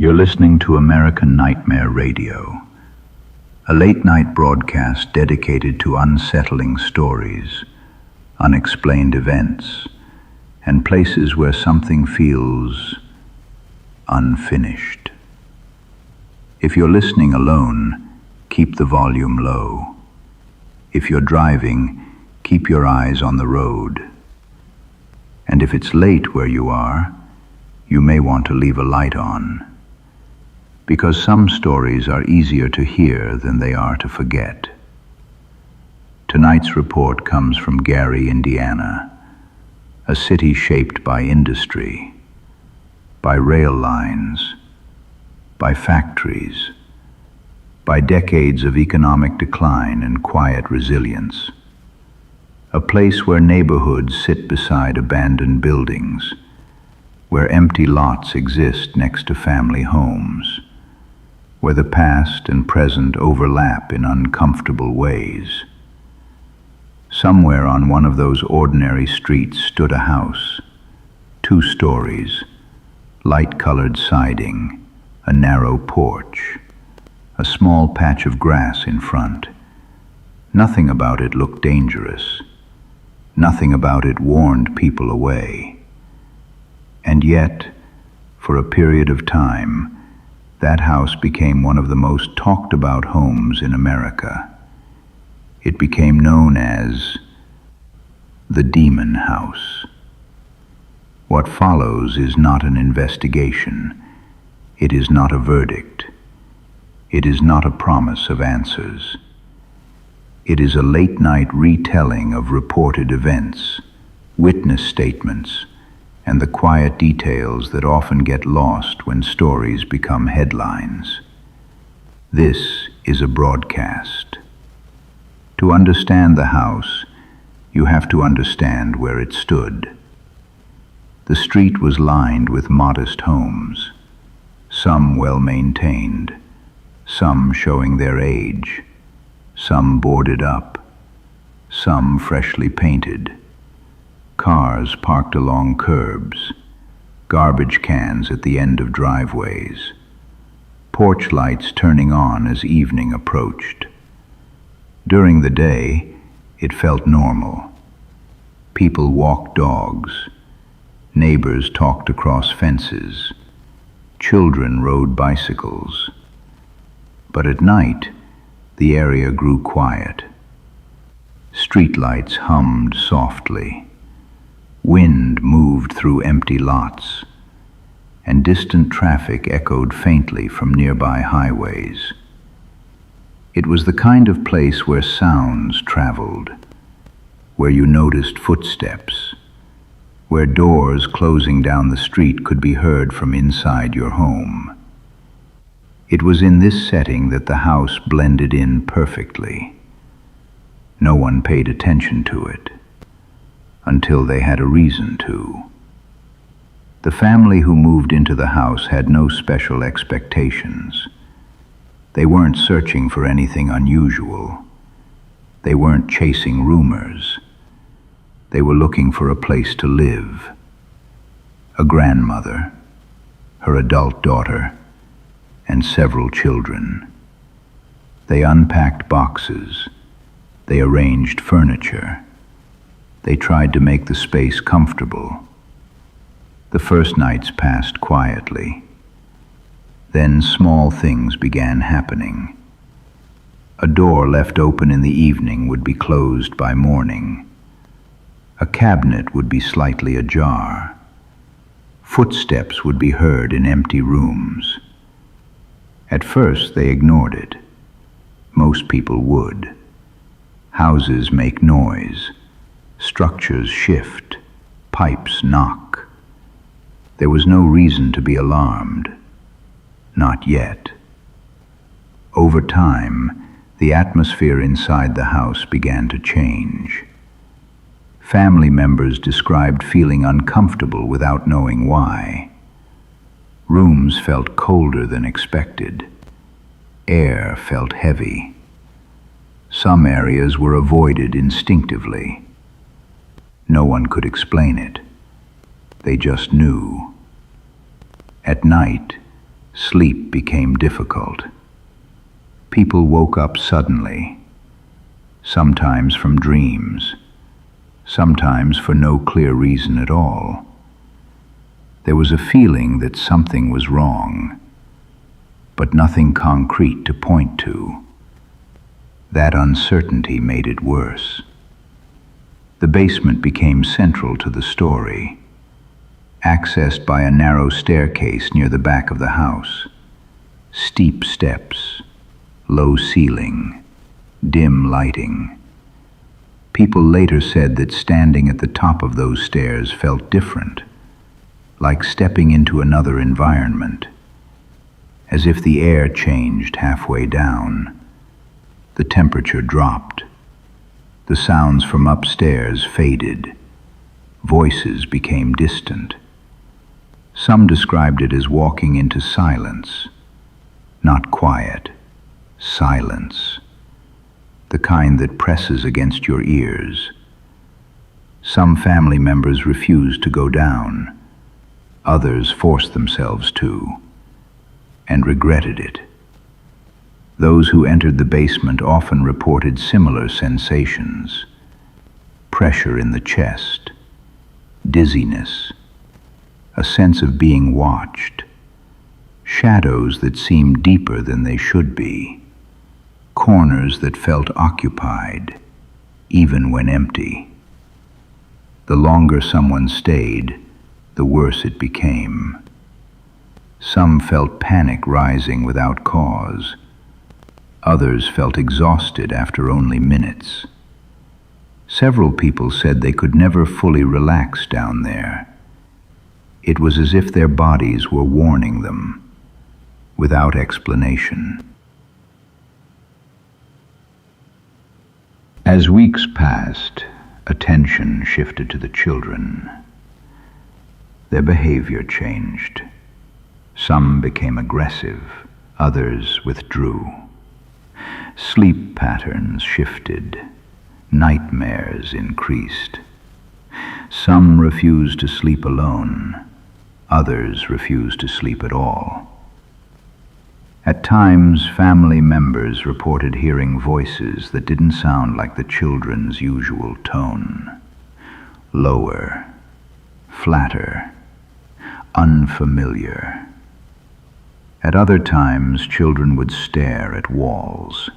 You're listening to American Nightmare Radio, a late-night broadcast dedicated to unsettling stories, unexplained events, and places where something feels unfinished. If you're listening alone, keep the volume low. If you're driving, keep your eyes on the road. And if it's late where you are, you may want to leave a light on, because some stories are easier to hear than they are to forget. Tonight's report comes from Gary, Indiana, a city shaped by industry, by rail lines, by factories, by decades of economic decline and quiet resilience. A place where neighborhoods sit beside abandoned buildings, where empty lots exist next to family homes, where the past and present overlap in uncomfortable ways. Somewhere on one of those ordinary streets stood a house, 2 stories, light-colored siding, a narrow porch, a small patch of grass in front. Nothing about it looked dangerous. Nothing about it warned people away. And yet, for a period of time, that house became one of the most talked about homes in America. It became known as the Demon House. What follows is not an investigation. It is not a verdict. It is not a promise of answers. It is a late-night retelling of reported events, witness statements, and the quiet details that often get lost when stories become headlines. This is a broadcast. To understand the house, you have to understand where it stood. The street was lined with modest homes, some well-maintained, some showing their age, some boarded up, some freshly painted. Cars parked along curbs, garbage cans at the end of driveways, porch lights turning on as evening approached. During the day, it felt normal. People walked dogs, neighbors talked across fences, children rode bicycles. But at night, the area grew quiet. Streetlights hummed softly. Wind moved through empty lots, and distant traffic echoed faintly from nearby highways. It was the kind of place where sounds traveled, where you noticed footsteps, where doors closing down the street could be heard from inside your home. It was in this setting that the house blended in perfectly. No one paid attention to it, until they had a reason to. The family who moved into the house had no special expectations. They weren't searching for anything unusual. They weren't chasing rumors. They were looking for a place to live. A grandmother, her adult daughter, and several children. They unpacked boxes. They arranged furniture. They tried to make the space comfortable. The first nights passed quietly. Then small things began happening. A door left open in the evening would be closed by morning. A cabinet would be slightly ajar. Footsteps would be heard in empty rooms. At first, they ignored it. Most people would. Houses make noise. Structures shift, pipes knock. There was no reason to be alarmed. Not yet. Over time, the atmosphere inside the house began to change. Family members described feeling uncomfortable without knowing why. Rooms felt colder than expected. Air felt heavy. Some areas were avoided instinctively. No one could explain it. They just knew. At night, Sleep became difficult. People woke up suddenly, sometimes from dreams, sometimes for no clear reason at all. There was a feeling that something was wrong, but nothing concrete to point to. That uncertainty made it worse. The basement became central to the story, accessed by a narrow staircase near the back of the house. Steep steps, low ceiling, dim lighting. People later said that standing at the top of those stairs felt different, like stepping into another environment, as if the air changed halfway down. The temperature dropped. The sounds from upstairs faded. Voices became distant. Some described it as walking into silence. Not quiet, silence. The kind that presses against your ears. Some family members refused to go down. Others forced themselves to, and regretted it. Those who entered the basement often reported similar sensations: pressure in the chest, dizziness, a sense of being watched, shadows that seemed deeper than they should be, corners that felt occupied, even when empty. The longer someone stayed, the worse it became. Some felt panic rising without cause. Others felt exhausted after only minutes. Several people said they could never fully relax down there. It was as if their bodies were warning them, without explanation. As weeks passed, attention shifted to the children. Their behavior changed. Some became aggressive, others withdrew. Sleep patterns shifted. Nightmares increased. Some refused to sleep alone. Others refused to sleep at all. At times, family members reported hearing voices that didn't sound like the children's usual tone. Lower, flatter, unfamiliar. At other times, children would stare at walls,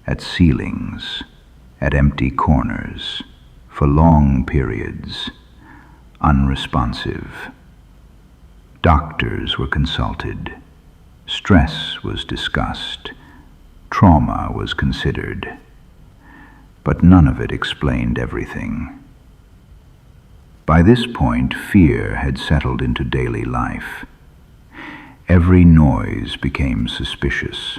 at ceilings, at empty corners, for long periods, unresponsive. Doctors were consulted. Stress was discussed. Trauma was considered. But none of it explained everything. By this point, fear had settled into daily life. Every noise became suspicious.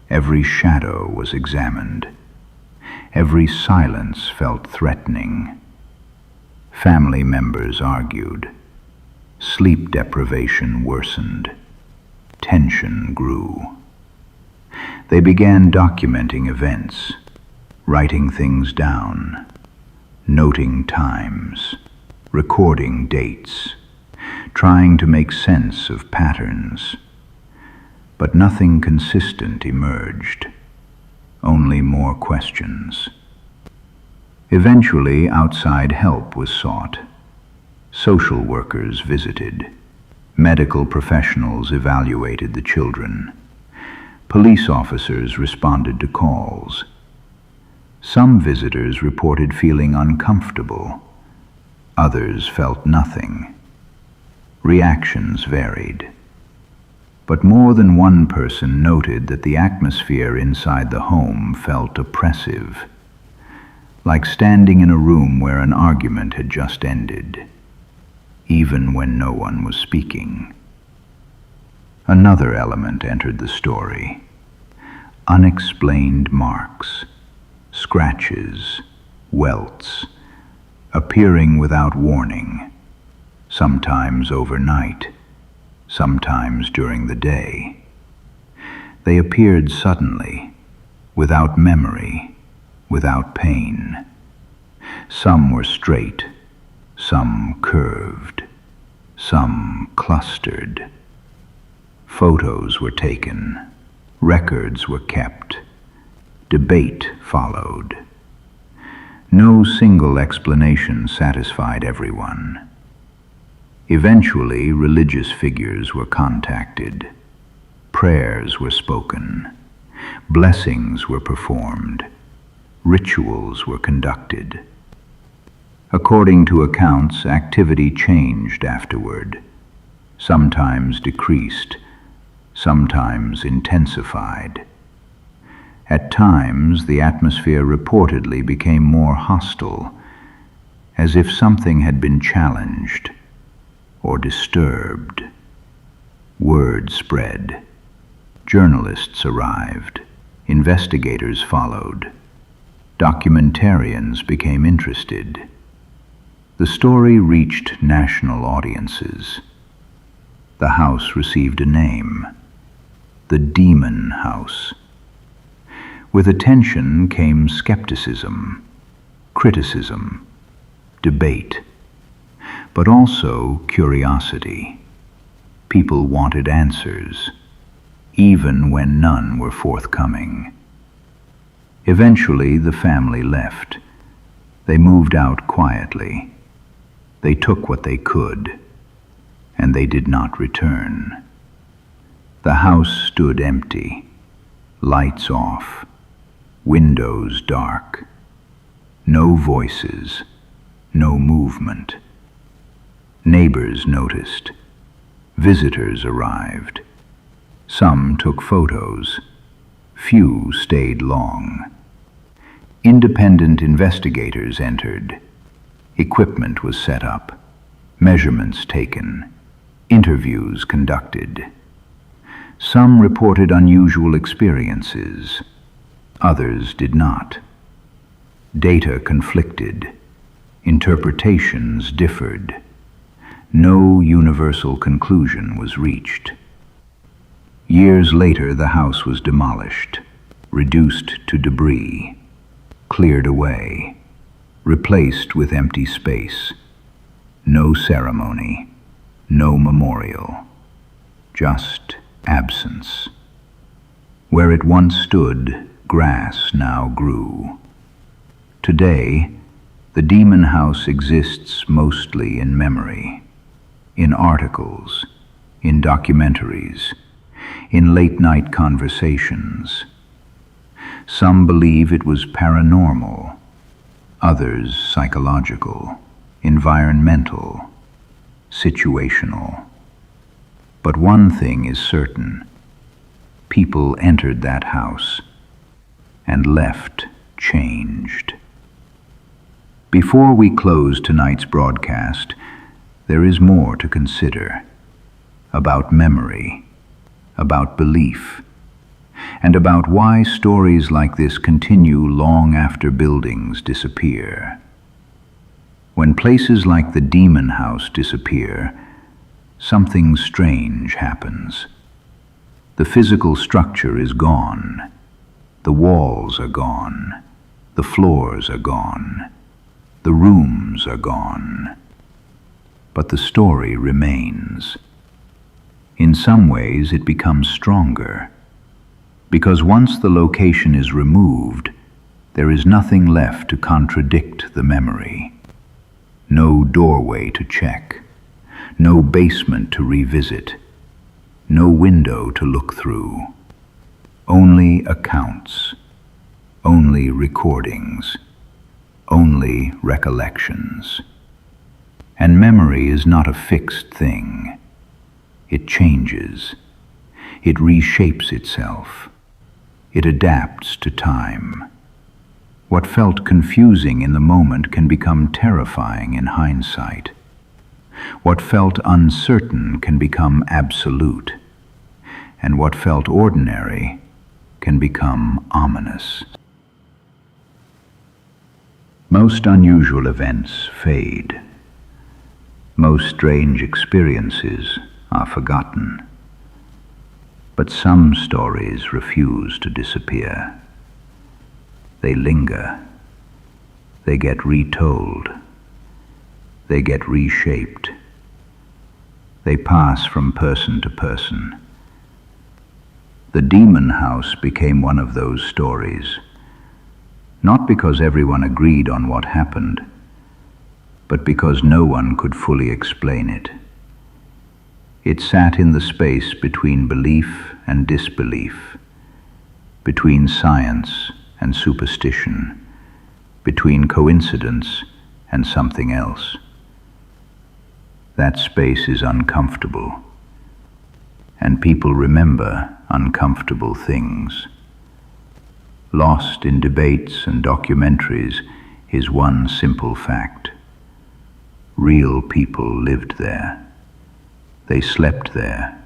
Every shadow was examined. Every silence felt threatening. Family members argued. Sleep deprivation worsened. Tension grew. They began documenting events, writing things down, noting times, recording dates, trying to make sense of patterns. But nothing consistent emerged, only more questions. Eventually, outside help was sought. Social workers visited. Medical professionals evaluated the children. Police officers responded to calls. Some visitors reported feeling uncomfortable. Others felt nothing. Reactions varied. But more than one person noted that the atmosphere inside the home felt oppressive, like standing in a room where an argument had just ended, even when no one was speaking. Another element entered the story: unexplained marks, scratches, welts, appearing without warning, sometimes overnight, sometimes during the day. They appeared suddenly, without memory, without pain. Some were straight, some curved, some clustered. Photos were taken, records were kept, debate followed. No single explanation satisfied everyone. Eventually, religious figures were contacted. Prayers were spoken. Blessings were performed. Rituals were conducted. According to accounts, activity changed afterward, sometimes decreased, sometimes intensified. At times, the atmosphere reportedly became more hostile, as if something had been challenged or disturbed. Word spread. Journalists arrived. Investigators followed. Documentarians became interested. The story reached national audiences. The house received a name: the Demon House. With attention came skepticism, criticism, debate, but also curiosity. People wanted answers, even when none were forthcoming. Eventually, the family left. They moved out quietly. They took what they could, and they did not return. The house stood empty, lights off, windows dark. No voices, no movement. Neighbors noticed. Visitors arrived. Some took photos. Few stayed long. Independent investigators entered. Equipment was set up, measurements taken, interviews conducted. Some reported unusual experiences, others did not. Data conflicted, interpretations differed. No universal conclusion was reached. Years later, the house was demolished, reduced to debris, cleared away, replaced with empty space. No ceremony, no memorial, just absence. Where it once stood, grass now grew. Today, the Demon House exists mostly in memory, in articles, in documentaries, in late-night conversations. Some believe it was paranormal, others psychological, environmental, situational. But one thing is certain: people entered that house and left changed. Before we close tonight's broadcast, there is more to consider about memory, about belief, and about why stories like this continue long after buildings disappear. When places like the Demon House disappear, something strange happens. The physical structure is gone. The walls are gone. The floors are gone. The rooms are gone. But the story remains. In some ways, it becomes stronger, because once the location is removed, there is nothing left to contradict the memory. No doorway to check, no basement to revisit, no window to look through. Only accounts, only recordings, only recollections. And memory is not a fixed thing. It changes. It reshapes itself. It adapts to time. What felt confusing in the moment can become terrifying in hindsight. What felt uncertain can become absolute. And what felt ordinary can become ominous. Most unusual events fade. Most strange experiences are forgotten. But some stories refuse to disappear. They linger. They get retold. They get reshaped. They pass from person to person, The demon house became one of those stories, not because everyone agreed on what happened, but because no one could fully explain it. It sat in the space between belief and disbelief, between science and superstition, between coincidence and something else. That space is uncomfortable, and people remember uncomfortable things. Lost in debates and documentaries is one simple fact. Real people lived there. They slept there.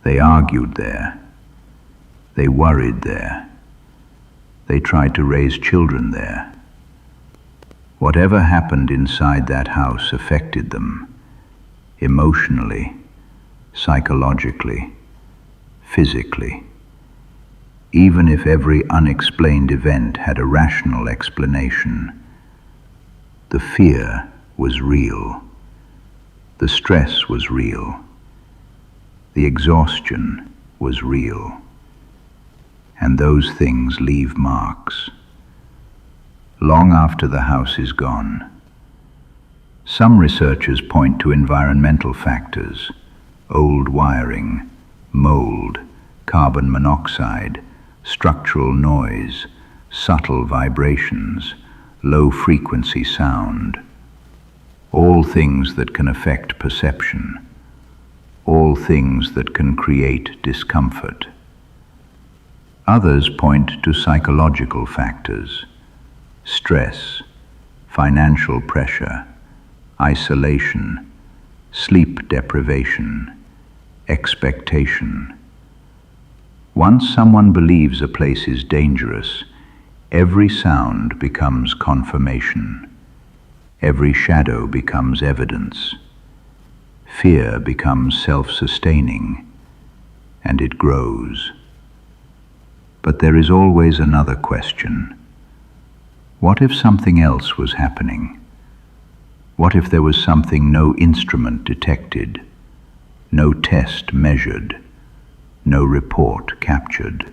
They argued there. They worried there. They tried to raise children there. Whatever happened inside that house affected them, emotionally, psychologically, physically. Even if every unexplained event had a rational explanation, the fear was real. The stress was real. The exhaustion was real. And those things leave marks, long after the house is gone. Some researchers point to environmental factors: old wiring, mold, carbon monoxide, structural noise, subtle vibrations, low-frequency sound. All things that can affect perception, all things that can create discomfort. Others point to psychological factors: stress, financial pressure, isolation, sleep deprivation, expectation. Once someone believes a place is dangerous, every sound becomes confirmation. Every shadow becomes evidence. Fear becomes self-sustaining, and it grows. But there is always another question. What if something else was happening? What if there was something no instrument detected, no test measured, no report captured?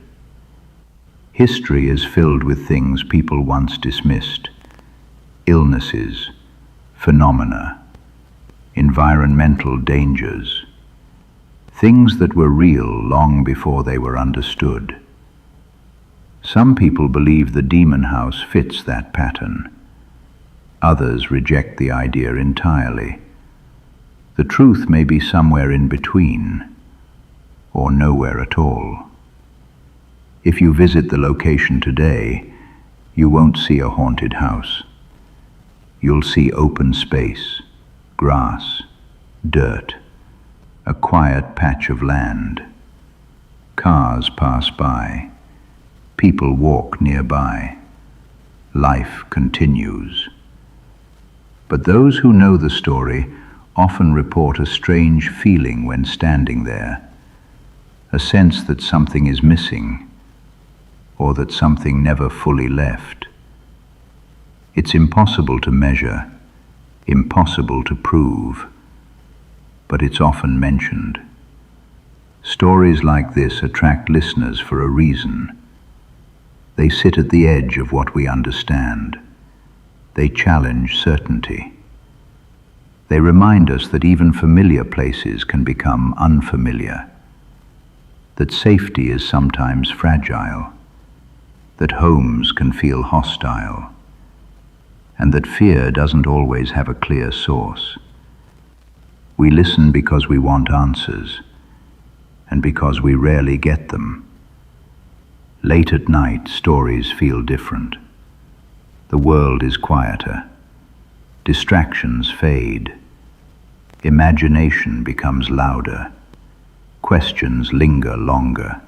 History is filled with things people once dismissed: illnesses, phenomena, environmental dangers, things that were real long before they were understood. Some people believe the demon house fits that pattern. Others reject the idea entirely. The truth may be somewhere in between, or nowhere at all. If you visit the location today, you won't see a haunted house. You'll see open space, grass, dirt, a quiet patch of land. Cars pass by. People walk nearby. Life continues. But those who know the story often report a strange feeling when standing there, a sense that something is missing, or that something never fully left. It's impossible to measure, impossible to prove, but it's often mentioned. Stories like this attract listeners for a reason. They sit at the edge of what we understand. They challenge certainty. They remind us that even familiar places can become unfamiliar, that safety is sometimes fragile, that homes can feel hostile, and that fear doesn't always have a clear source. We listen because we want answers, and because we rarely get them. Late at night, stories feel different. The world is quieter. Distractions fade. Imagination becomes louder. Questions linger longer.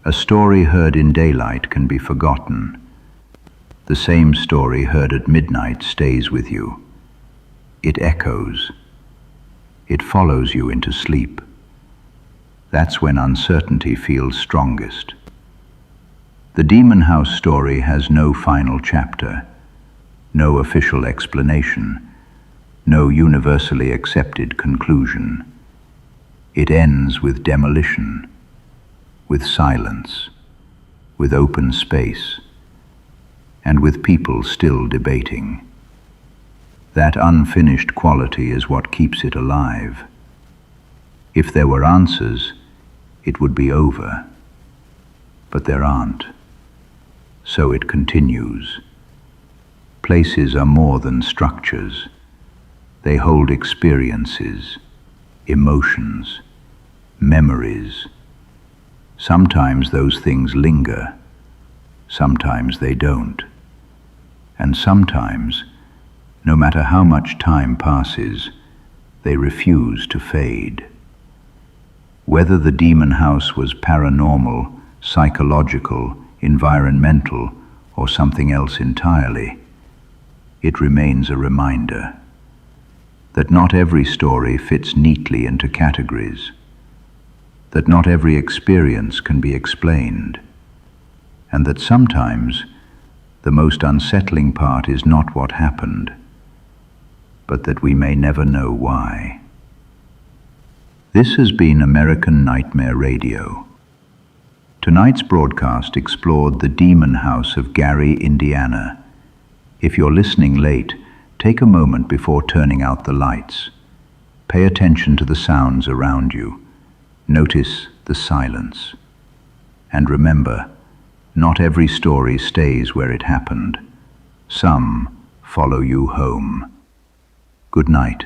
A story heard in daylight can be forgotten. The same story heard at midnight stays with you. It echoes. It follows you into sleep. That's when uncertainty feels strongest. The Demon House story has no final chapter, no official explanation, no universally accepted conclusion. It ends with demolition, with silence, with open space, and with people still debating. That unfinished quality is what keeps it alive. If there were answers, it would be over. But there aren't. So it continues. Places are more than structures. They hold experiences, emotions, memories. Sometimes those things linger, sometimes they don't. And sometimes, no matter how much time passes, they refuse to fade. Whether the demon house was paranormal, psychological, environmental, or something else entirely, it remains a reminder that not every story fits neatly into categories, that not every experience can be explained, and that sometimes the most unsettling part is not what happened, but that we may never know why. This has been American Nightmare Radio. Tonight's broadcast explored the demon house of Gary, Indiana. If you're listening late, take a moment before turning out the lights. Pay attention to the sounds around you. Notice the silence. And remember, not every story stays where it happened. Some follow you home. Good night,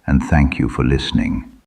and thank you for listening.